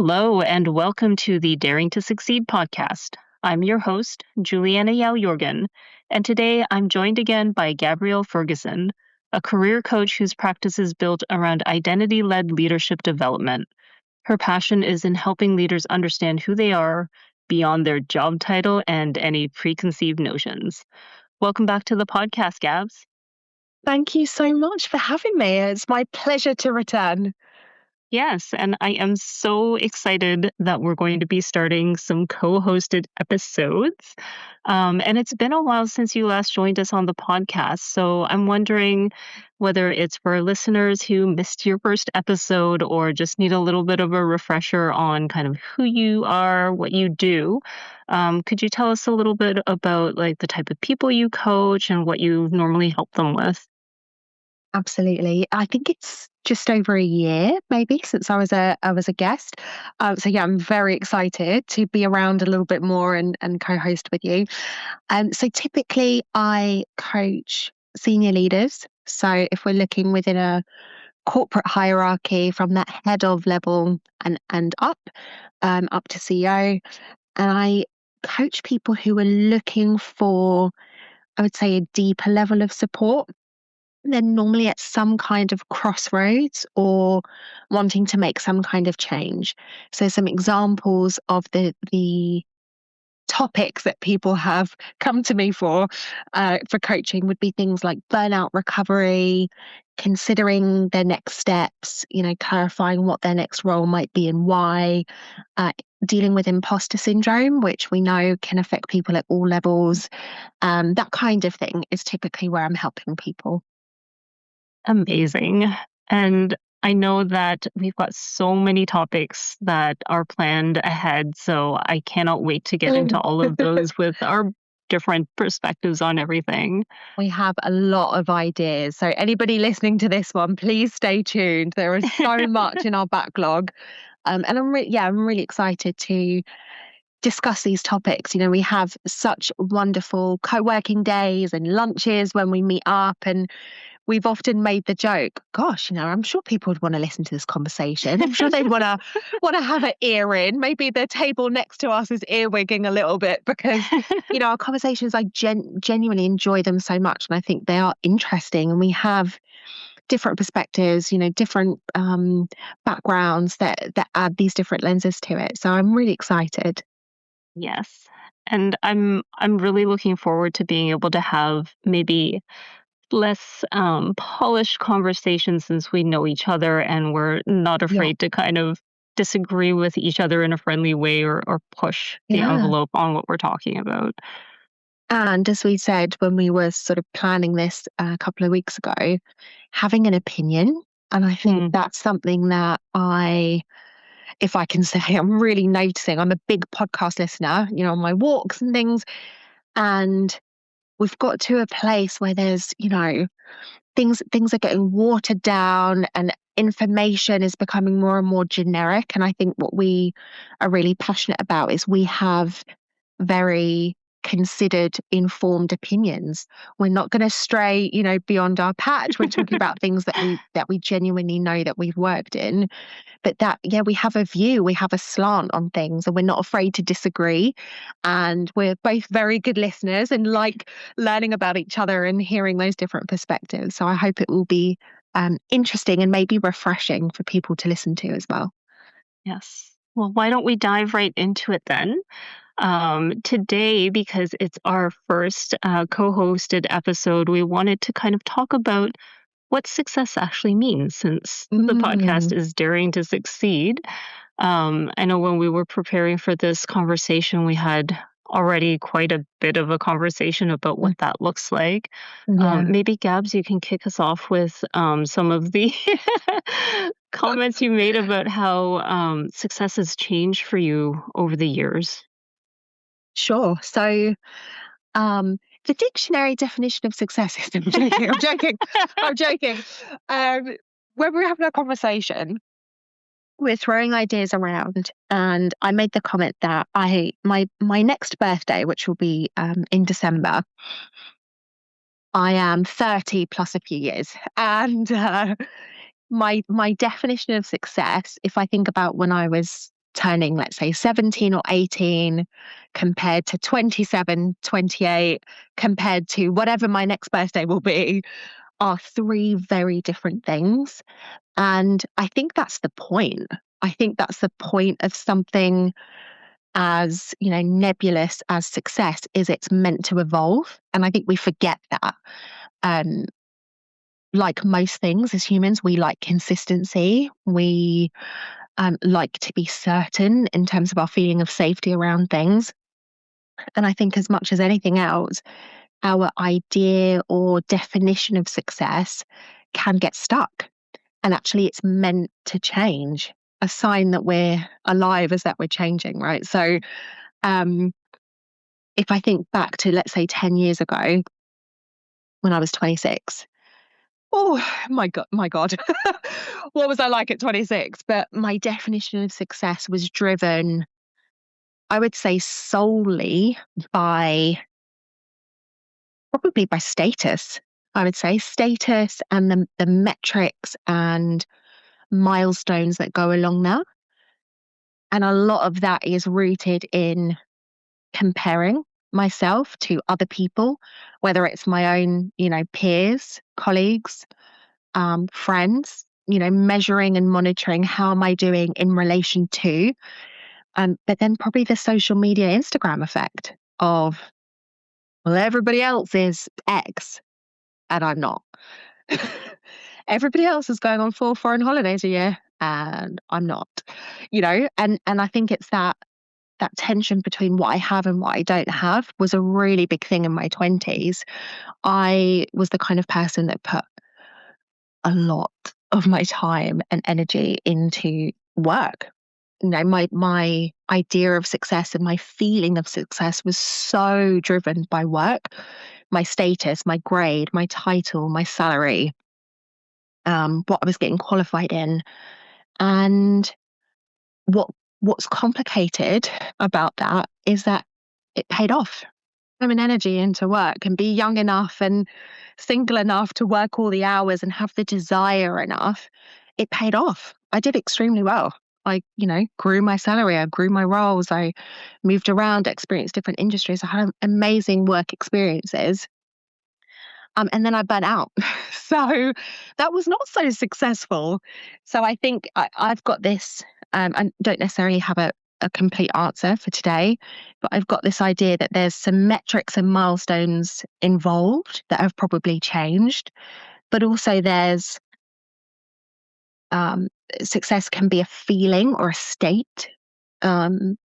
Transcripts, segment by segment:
Hello, and welcome to the Daring to Succeed podcast. I'm your host, Juliana Yao Jorgen, and today I'm joined again by Gabrielle Ferguson, a career coach whose practice is built around identity led leadership development. Her passion is in helping leaders understand who they are beyond their job title and any preconceived notions. Welcome back to the podcast, Gabs. Thank you so much for having me. It's my pleasure to return. Yes, and I am so excited that we're going to be starting some co-hosted episodes. And it's been a while since you last joined us on the podcast. So I'm wondering whether it's for listeners who missed your first episode or just need a little bit of a refresher on kind of who you are, what you do. Could you tell us a little bit about like the type of people you coach and what you normally help them with? Absolutely. I think it's just over a year, maybe, since I was a guest. So yeah, I'm very excited to be around a little bit more and co-host with you. So typically, I coach senior leaders. So if we're looking within a corporate hierarchy, from that head of level and up to CEO, and I coach people who are looking for, I would say, a deeper level of support. They're normally at some kind of crossroads or wanting to make some kind of change. So some examples of the topics that people have come to me for coaching would be things like burnout recovery, considering their next steps, clarifying what their next role might be and why, uh, dealing with imposter syndrome, which we know can affect people at all levels. That kind of thing is typically where I'm helping people. Amazing. And I know that we've got so many topics that are planned ahead, so I cannot wait to get into all of those with our different perspectives on everything. We have a lot of ideas. So anybody listening to this one, please stay tuned. There is so much in our backlog. And I'm really excited to discuss these topics. We have such wonderful co-working days and lunches when we meet up, and we've often made the joke, gosh, I'm sure people would want to listen to this conversation. I'm sure they'd want to have an ear in. Maybe the table next to us is earwigging a little bit because, our conversations, I genuinely enjoy them so much. And I think they are interesting. And we have different perspectives, different backgrounds that add these different lenses to it. So I'm really excited. Yes. And I'm really looking forward to being able to have maybe less polished conversations since we know each other and we're not Yeah. afraid to kind of disagree with each other in a friendly way or push the Yeah. envelope on what we're talking about. And as we said when we were sort of planning this a couple of weeks ago, having an opinion. And I think Mm, that's something that if I can say, I'm really noticing. I'm a big podcast listener, on my walks and things. And we've got to a place where there's, things are getting watered down and information is becoming more and more generic. And I think what we are really passionate about is we have very considered, informed opinions. We're not going to stray, beyond our patch. We're talking about things that we genuinely know that we've worked in. But we have a view, we have a slant on things, and we're not afraid to disagree. And we're both very good listeners and like learning about each other and hearing those different perspectives. So I hope it will be interesting and maybe refreshing for people to listen to as well. yes. Well, why don't we dive right into it then? Today, because it's our first co-hosted episode, we wanted to kind of talk about what success actually means since the podcast Mm, is Daring to Succeed. I know when we were preparing for this conversation, we had already quite a bit of a conversation about what that looks like. yeah. Maybe, Gabs, you can kick us off with some of the comments you made about how success has changed for you over the years. Sure. So um, the dictionary definition of success is, I'm joking, I'm joking, I'm joking. When we're having a conversation, we're throwing ideas around, and I made the comment that my next birthday, which will be in December, I am 30 plus a few years, and my definition of success, if I think about when I was turning, let's say, 17 or 18 compared to 27, 28, compared to whatever my next birthday will be, are three very different things. And I think that's the point. I think that's the point of something as, nebulous as success is. It's meant to evolve. And I think we forget that. Um, like most things as humans, we like consistency. We like to be certain in terms of our feeling of safety around things. And I think as much as anything else, our idea or definition of success can get stuck. And actually, it's meant to change. A sign that we're alive is that we're changing, right? So if I think back to, let's say, 10 years ago when I was 26, oh my God, what was I like at 26? But my definition of success was driven, I would say, solely probably by status. I would say status and the metrics and milestones that go along that. And a lot of that is rooted in comparing myself to other people, whether it's my own, peers, colleagues, friends, measuring and monitoring how am I doing in relation to, but then probably the social media Instagram effect of, well, everybody else is X and I'm not. Everybody else is going on 4 foreign holidays a year and I'm not, and I think it's that tension between what I have and what I don't have was a really big thing in my 20s. I was the kind of person that put a lot of my time and energy into work. My idea of success and my feeling of success was so driven by work, my status, my grade, my title, my salary, what I was getting qualified in. And what's complicated about that is that it paid off. Time and energy into work and be young enough and single enough to work all the hours and have the desire enough, it paid off. I did extremely well. I, grew my salary, I grew my roles, I moved around, experienced different industries. I had amazing work experiences. And then I burnt out. So that was not so successful. So I think I've got this, I don't necessarily have a complete answer for today, but I've got this idea that there's some metrics and milestones involved that have probably changed, but also there's success can be a feeling or a state. And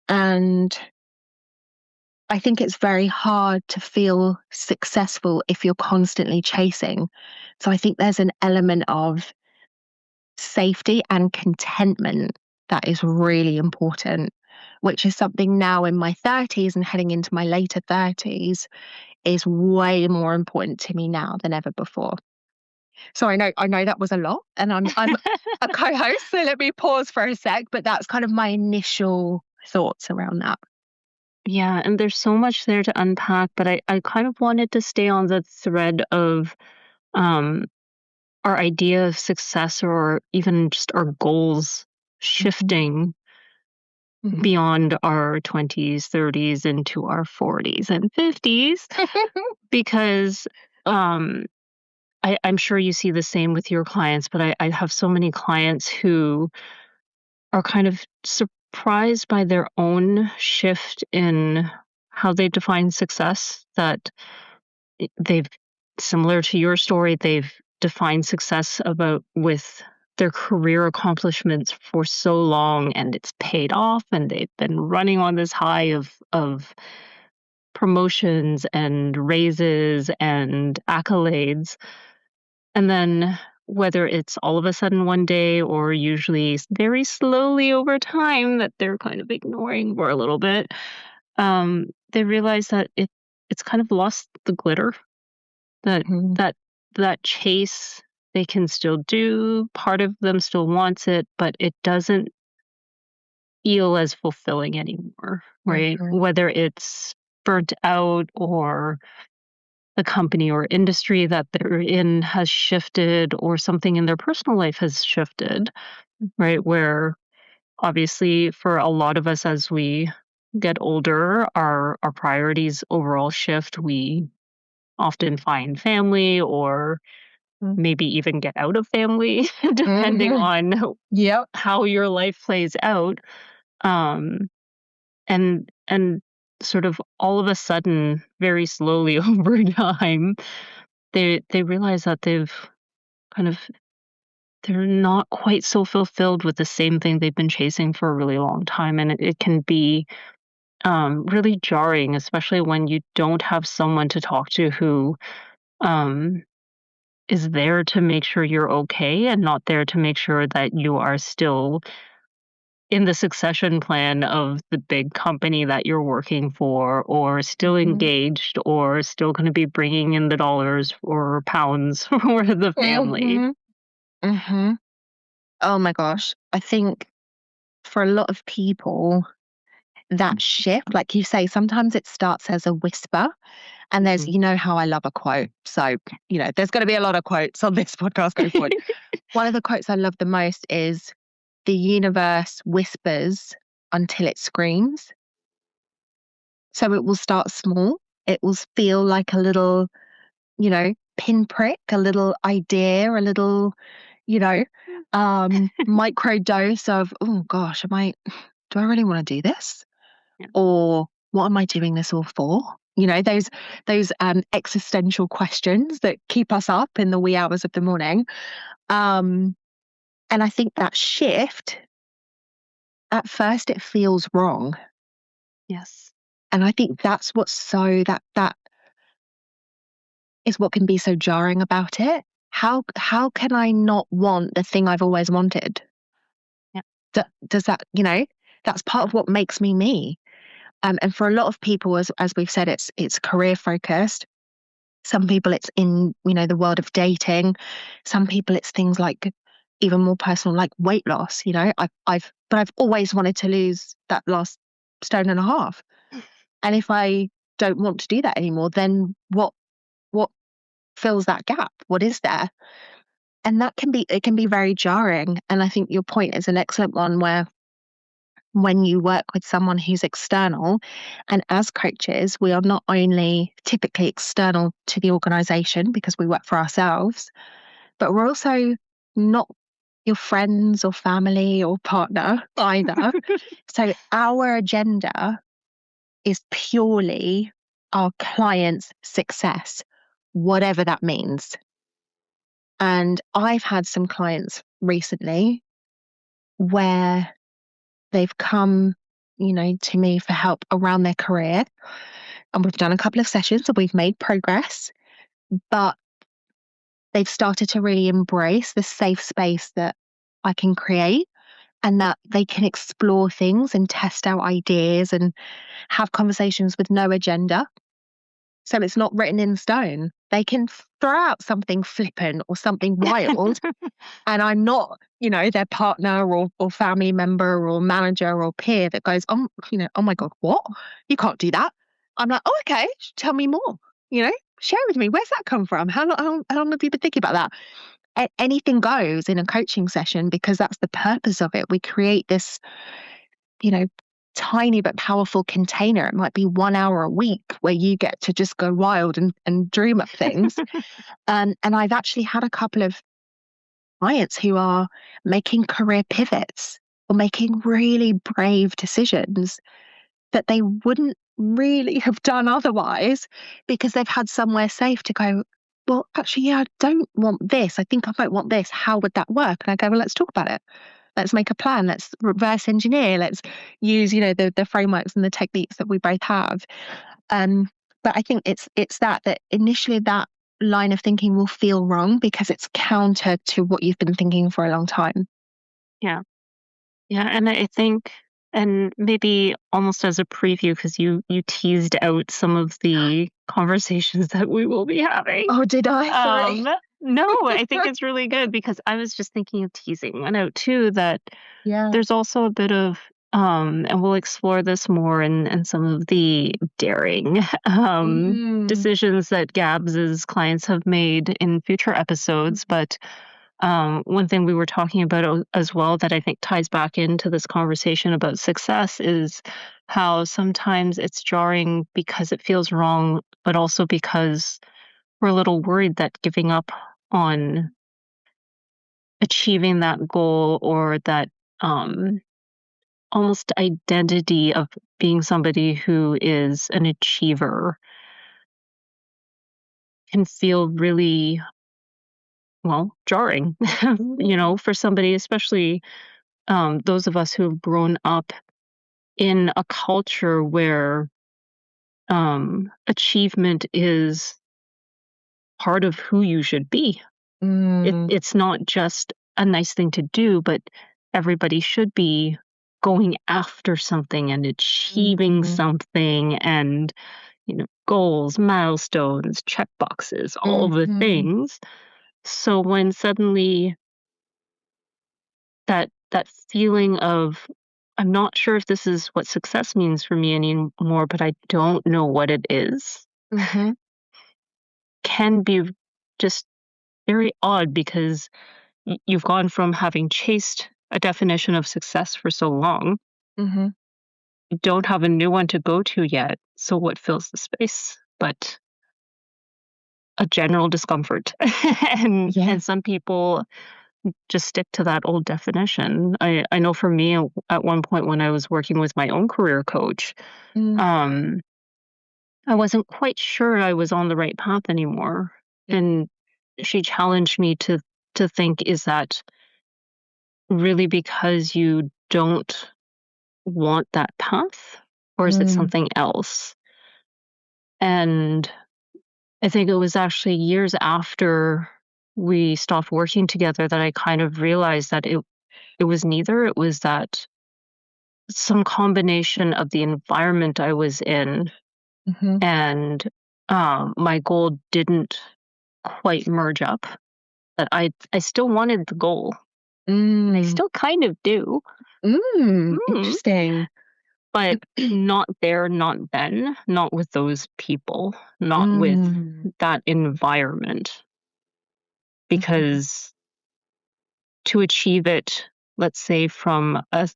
I think it's very hard to feel successful if you're constantly chasing. So I think there's an element of safety and contentment that is really important, which is something now in my 30s and heading into my later 30s is way more important to me now than ever before. So I know that was a lot, and I'm a co-host, so let me pause for a sec, but that's kind of my initial thoughts around that. Yeah, and there's so much there to unpack, but I kind of wanted to stay on the thread of um, our idea of success or even just our goals shifting beyond our 20s, 30s into our 40s and 50s because I'm sure you see the same with your clients, but I have so many clients who are kind of surprised by their own shift in how they define success, that they've, similar to your story, they've defined success with their career accomplishments for so long and it's paid off and they've been running on this high of promotions and raises and accolades. And then whether it's all of a sudden one day or usually very slowly over time that they're kind of ignoring for a little bit, they realize that it's kind of lost the glitter, that that chase they can still do. Part of them still wants it, but it doesn't feel as fulfilling anymore, right? Whether it's burnt out or the company or industry that they're in has shifted or something in their personal life has shifted, right? Where obviously for a lot of us as we get older, our priorities overall shift. We often find family or Mm. maybe even get out of family depending Mhm. on Yep. how your life plays out. Um, and sort of all of a sudden, very slowly over time, they realize that kind of they're not quite so fulfilled with the same thing they've been chasing for a really long time, and it can be really jarring, especially when you don't have someone to talk to who um, is there to make sure you're okay and not there to make sure that you are still in the succession plan of the big company that you're working for, or still Mhm. engaged, or still going to be bringing in the dollars or pounds for the family. Mhm. Mhm. Oh my gosh. I think for a lot of people, that shift, like you say, sometimes it starts as a whisper. And there's, Mhm. you know, how I love a quote. So, there's going to be a lot of quotes on this podcast going forward. One of the quotes I love the most is the universe whispers until it screams. So it will start small. It will feel like a little, pinprick, a little idea, a little, you know, micro dose of, oh gosh, do I really want to do this? Yeah. Or what am I doing this all for? Those existential questions that keep us up in the wee hours of the morning. Um, and I think that shift, at first, it feels wrong. Yes. And I think that's what's that is what can be so jarring about it. How can I not want the thing I've always wanted? Yeah. Does that, that's part of what makes me me. And for a lot of people, as we've said, it's career focused. Some people it's in, the world of dating. Some people it's things like even more personal, like weight loss. I've always wanted to lose that last stone and a half. And if I don't want to do that anymore, then what fills that gap? What is there? And it can be very jarring. And I think your point is an excellent one where when you work with someone who's external, and as coaches, we are not only typically external to the organization because we work for ourselves, but we're also not your friends or family or partner either. So our agenda is purely our client's success, whatever that means. And I've had some clients recently where they've come, to me for help around their career. And we've done a couple of sessions and we've made progress, but they've started to really embrace the safe space that I can create and that they can explore things and test out ideas and have conversations with no agenda. So it's not written in stone. They can throw out something flippant or something wild. And I'm not, their partner or family member or manager or peer that goes, oh my God, what? You can't do that. I'm like, oh, okay, tell me more. Share with me. Where's that come from? How long have you been thinking about that? Anything goes in a coaching session because that's the purpose of it. We create this, you know, tiny but powerful container. It might be 1 hour a week where you get to just go wild and dream up things. And I've actually had a couple of clients who are making career pivots or making really brave decisions that they wouldn't really have done otherwise because they've had somewhere safe to go, well, actually, yeah, I don't want this. I think I might want this. How would that work? And I go, well, let's talk about it. Let's make a plan. Let's reverse engineer. Let's use, the frameworks and the techniques that we both have. Um, but I think it's that initially that line of thinking will feel wrong because it's counter to what you've been thinking for a long time. Yeah. Yeah, and I think and maybe almost as a preview, because you teased out some of the conversations that we will be having. Oh, did I? Sorry. Um, no, I think it's really good because I was just thinking of teasing one out too, that Yeah. there's also a bit of, and we'll explore this more in some of the daring Mm. decisions that Gabs's clients have made in future episodes, but One thing we were talking about as well that I think ties back into this conversation about success is how sometimes it's jarring because it feels wrong, but also because we're a little worried that giving up on achieving that goal or that um, almost identity of being somebody who is an achiever can feel really, well, jarring, for somebody, especially those of us who have grown up in a culture where achievement is part of who you should be. Mm, It's not just a nice thing to do, but everybody should be going after something and achieving mm, something and, goals, milestones, check boxes, all the mhm, things. So when suddenly that feeling of I'm not sure if this is what success means for me anymore, but I don't know what it is, mhm, can be just very odd because you've gone from having chased a definition of success for so long, mhm. you don't have a new one to go to yet. So what fills the space? But a general discomfort. and Yeah. and some people just stick to that old definition. I know for me at one point when I was working with my own career coach, Mm, um, I wasn't quite sure I was on the right path anymore. mm, And she challenged me to think, is that really because you don't want that path? Or is it mm, something else? And I think it was actually years after we stopped working together that I kind of realized that it was neither. It was that some combination of the environment I was in mhm, and my goal didn't quite merge up. That I still wanted the goal, and I mm, still kind of do, mm, interesting. but not there, not then, not with those people, not with Mm, that environment. mhm, Because to achieve it, let's say from a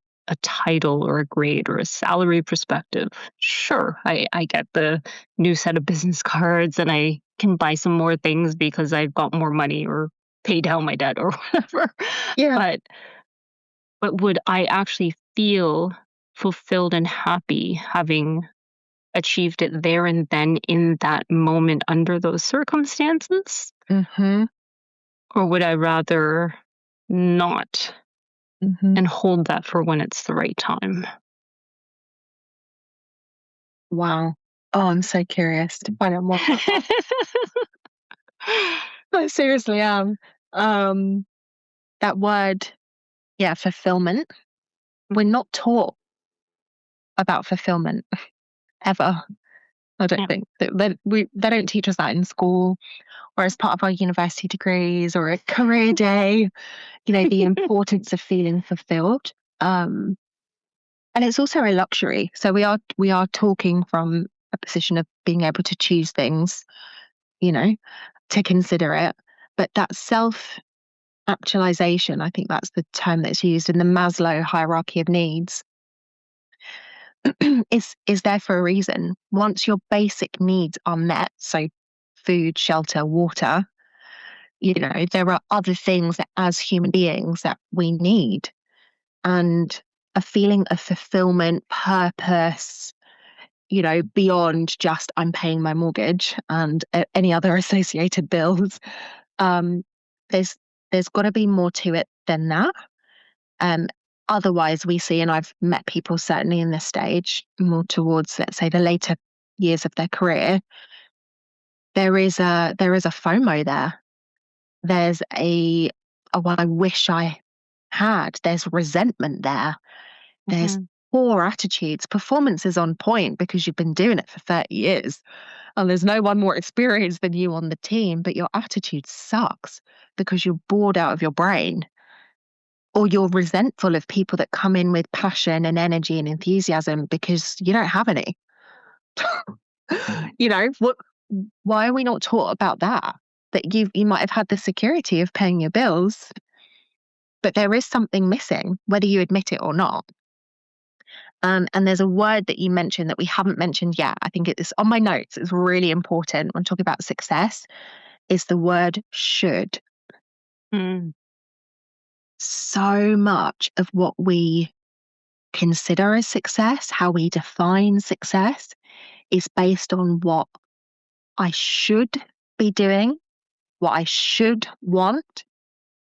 title or a grade or a salary perspective, sure, I get the new set of business cards and I can buy some more things because I've got more money or pay down my debt or whatever. yeah. But would I actually feel fulfilled and happy having achieved it there and then in that moment under those circumstances? Mhm, Or would I rather not mhm. and hold that for when it's the right time? Wow. Oh, I'm so curious to find out more about that. I seriously am. Um, that word, yeah, fulfillment. We're not taught about fulfillment ever. I don't Yeah. think they don't teach us that in school or as part of our university degrees or a career day. The importance of feeling fulfilled. Um, and it's also a luxury. So we are talking from a position of being able to choose things, you know, to consider it. But that self actualization, I think that's the term that's used in the Maslow hierarchy of needs, is there for a reason. Once your basic needs are met, so food, shelter, water, there are other things that as human beings that we need. And a feeling of fulfillment, purpose, beyond just I'm paying my mortgage and any other associated bills. Um, there's there's got to be more to it than that. Um, Otherwise, we see, and I've met people certainly in this stage, more towards, let's say, the later years of their career. There is a FOMO there. There's what I wish I had. There's resentment there. There's Mhm. poor attitudes. Performance is on point because you've been doing it for 30 years and there's no one more experienced than you on the team, but your attitude sucks because you're bored out of your brain or you're resentful of people that come in with passion and energy and enthusiasm because you don't have any. What why are we not taught about that? that you might have had the security of paying your bills, but there is something missing, whether you admit it or not. And there's a word that you mentioned that we haven't mentioned yet. I think it's on my notes. It's really important when talking about success, is the word should. Mm. So much of what we consider as success, how we define success, is based on what I should be doing, what I should want,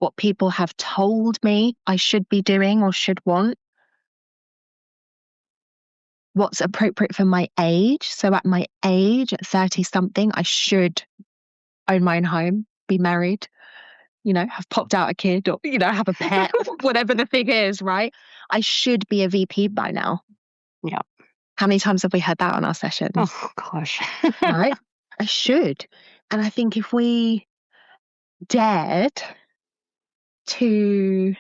what people have told me I should be doing or should want, what's appropriate for my age. So at my age, at 30 something, I should own my own home, be married, have popped out a kid or, have a pet, whatever the thing is, right? I should be a VP by now. Yeah. How many times have we heard that on our sessions? Oh, gosh. Right? I should. And I think if we dared to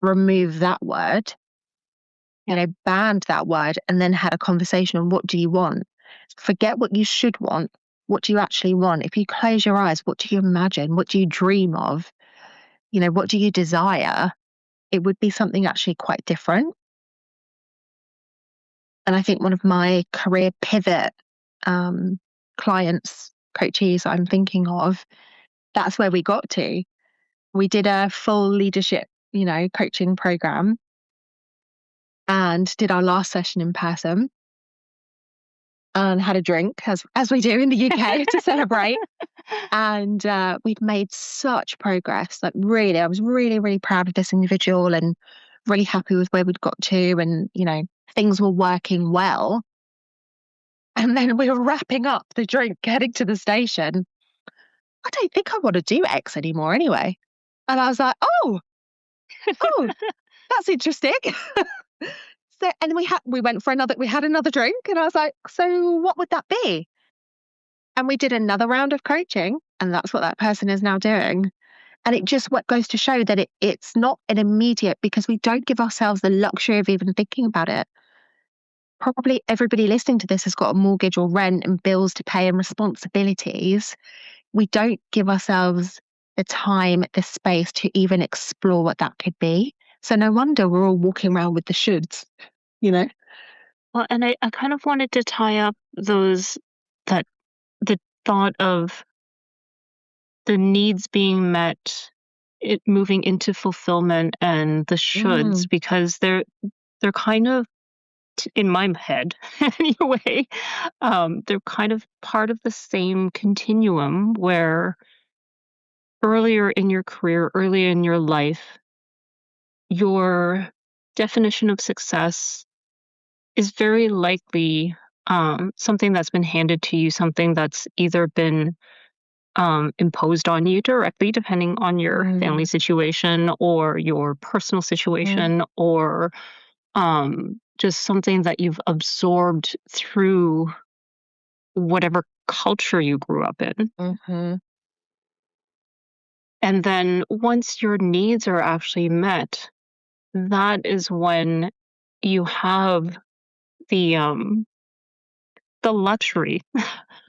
remove that word, banned that word, and then had a conversation on what do you want? Forget what you should want. What do you actually want? If you close your eyes, what do you imagine? What do you dream of? What do you desire? It would be something actually quite different. And I think one of my career pivot clients, coaches I'm thinking of, that's where we got to. We did a full leadership, coaching program and did our last session in person and had a drink as we do in the UK to celebrate. And we'd made such progress. Like really, I was really, really proud of this individual and really happy with where we'd got to. And, things were working well. And then we were wrapping up the drink, heading to the station. I don't think I want to do X anymore anyway. And I was like, oh, that's interesting. So, and then we had another drink and I was like, so what would that be? And we did another round of coaching and that's what that person is now doing. And it just what goes to show that it's not an immediate, because we don't give ourselves the luxury of even thinking about it. Probably everybody listening to this has got a mortgage or rent and bills to pay and responsibilities. We don't give ourselves the time, the space to even explore what that could be. So no wonder we're all walking around with the shoulds, Well, and I kind of wanted to tie up the thought of the needs being met, it moving into fulfillment and the shoulds, because they're kind of, in my head anyway, they're kind of part of the same continuum where earlier in your career, earlier in your life, your definition of success is very likely something that's been handed to you, something that's either been imposed on you directly, depending on your family situation or your personal situation, or just something that you've absorbed through whatever culture you grew up in. And then once your needs are actually met, that is when you have the luxury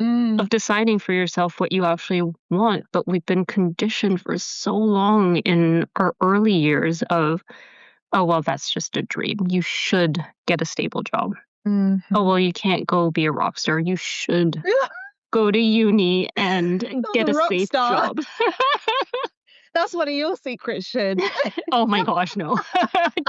of deciding for yourself what you actually want. But we've been conditioned for so long in our early years of, oh, well, that's just a dream. You should get a stable job. Oh, well, you can't go be a rock star. You should go to uni and get a safe job. That's one of your secrets, Shin. Oh my gosh, no.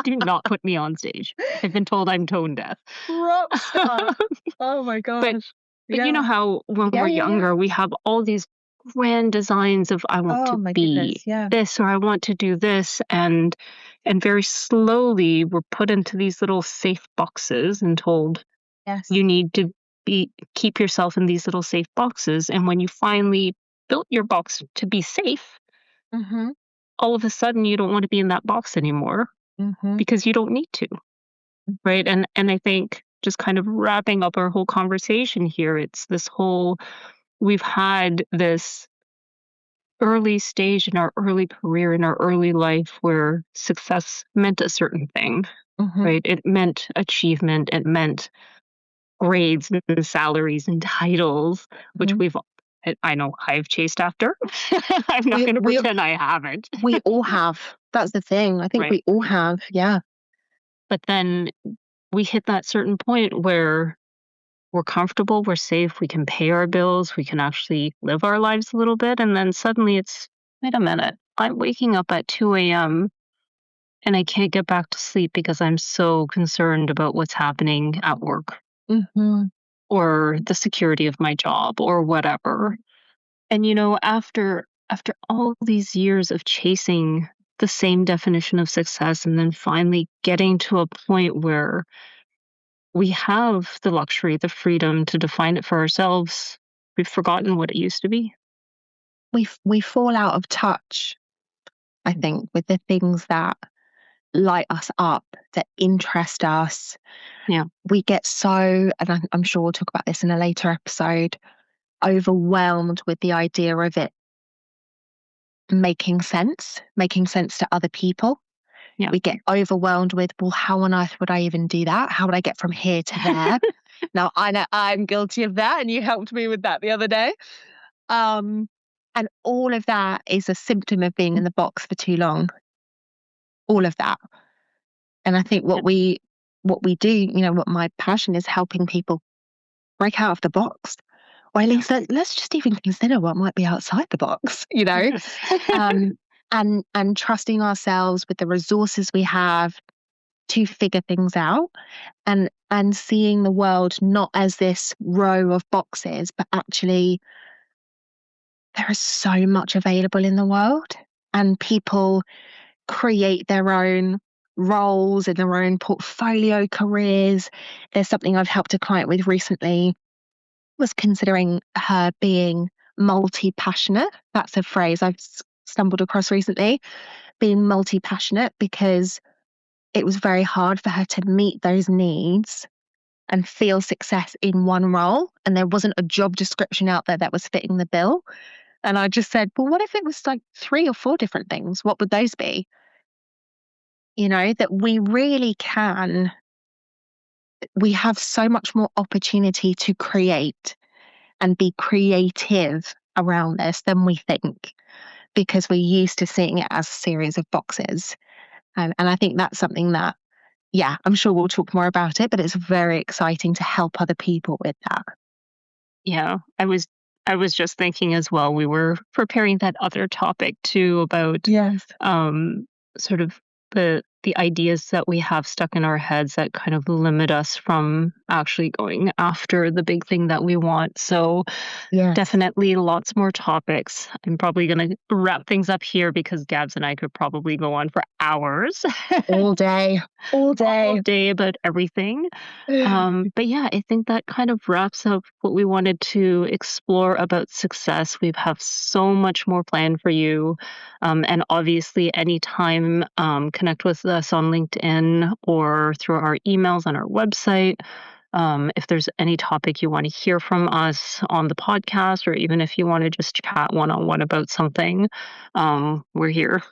Do not put me on stage. I've been told I'm tone deaf. Rock star. Oh my gosh. But you know how when we're younger, we have all these grand designs of I want to be this, or I want to do this, and very slowly we're put into these little safe boxes and told you need to keep yourself in these little safe boxes. And when you finally built your box to be safe, all of a sudden you don't want to be in that box anymore because you don't need to, right? And I think just kind of wrapping up our whole conversation here, it's this whole, we've had this early stage in our early career, in our early life, where success meant a certain thing, right? It meant achievement, it meant grades and salaries and titles, which we've I know I've chased after. I'm not We going to we pretend I haven't. we all have. That's the thing. I think Right. we all have. Yeah. But then we hit that certain point where we're comfortable, we're safe, we can pay our bills, we can actually live our lives a little bit. And then suddenly it's, wait a minute, I'm waking up at 2 a.m. and I can't get back to sleep because I'm so concerned about what's happening at work Hmm. or the security of my job or whatever. And after all these years of chasing the same definition of success and then finally getting to a point where we have the luxury, the freedom to define it for ourselves, we've forgotten what it used to be. We fall out of touch, I think, with the things that light us up, that interest us. Yeah, We get so, and I'm sure we'll talk about this in a later episode, overwhelmed with the idea of it making sense to other people. yeah. We get overwhelmed with, well, how on earth would I even do that? How would I get from here to there? Now, I know I'm guilty of that, and you helped me with that the other day. Um, and all of that is a symptom of being in the box for too long. All of that. And I think Yeah. what we do, what my passion is helping people break out of the box. Or at least let's just even consider what might be outside the box, Yes. um, and trusting ourselves with the resources we have to figure things out, and seeing the world not as this row of boxes, but actually there is so much available in the world, and people create their own roles and their own portfolio careers. There's something I've helped a client with recently, was considering her being multi-passionate. That's a phrase I've stumbled across recently, being multi-passionate, because it was very hard for her to meet those needs and feel success in one role. And there wasn't a job description out there that was fitting the bill. And I just said, well, what if it was like 3 or 4 different things? What would those be? That we really can, we have so much more opportunity to create and be creative around this than we think, because we're used to seeing it as a series of boxes. And I think that's something that, yeah, I'm sure we'll talk more about it, but it's very exciting to help other people with that. Yeah, I was just thinking as well, we were preparing that other topic too about Yes. um sort of the ideas that we have stuck in our heads that kind of limit us from actually going after the big thing that we want. So Yes. definitely lots more topics. I'm probably going to wrap things up here because Gabs and I could probably go on for hours All day. All all day. day about everything. But yeah, I think that kind of wraps up what we wanted to explore about success. We have so much more planned for you. And obviously, anytime, connect with us on LinkedIn or through our emails on our website. If there's any topic you want to hear from us on the podcast, or even if you want to just chat one on one about something, we're here.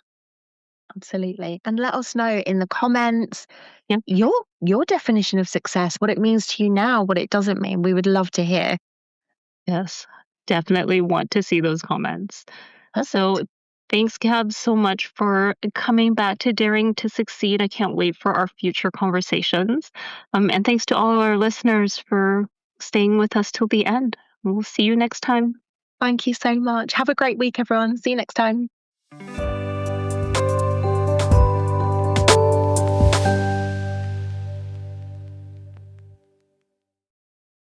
Absolutely. And let us know in the comments Yeah. your definition of success, what it means to you now, what it doesn't mean. We would love to hear. Yes. Definitely want to see those comments. So Perfect. thanks, Gab, so much for coming back to Daring to Succeed. I can't wait for our future conversations. And thanks to all our listeners for staying with us till the end. We'll see you next time. Thank you so much. Have a great week, everyone. See you next time.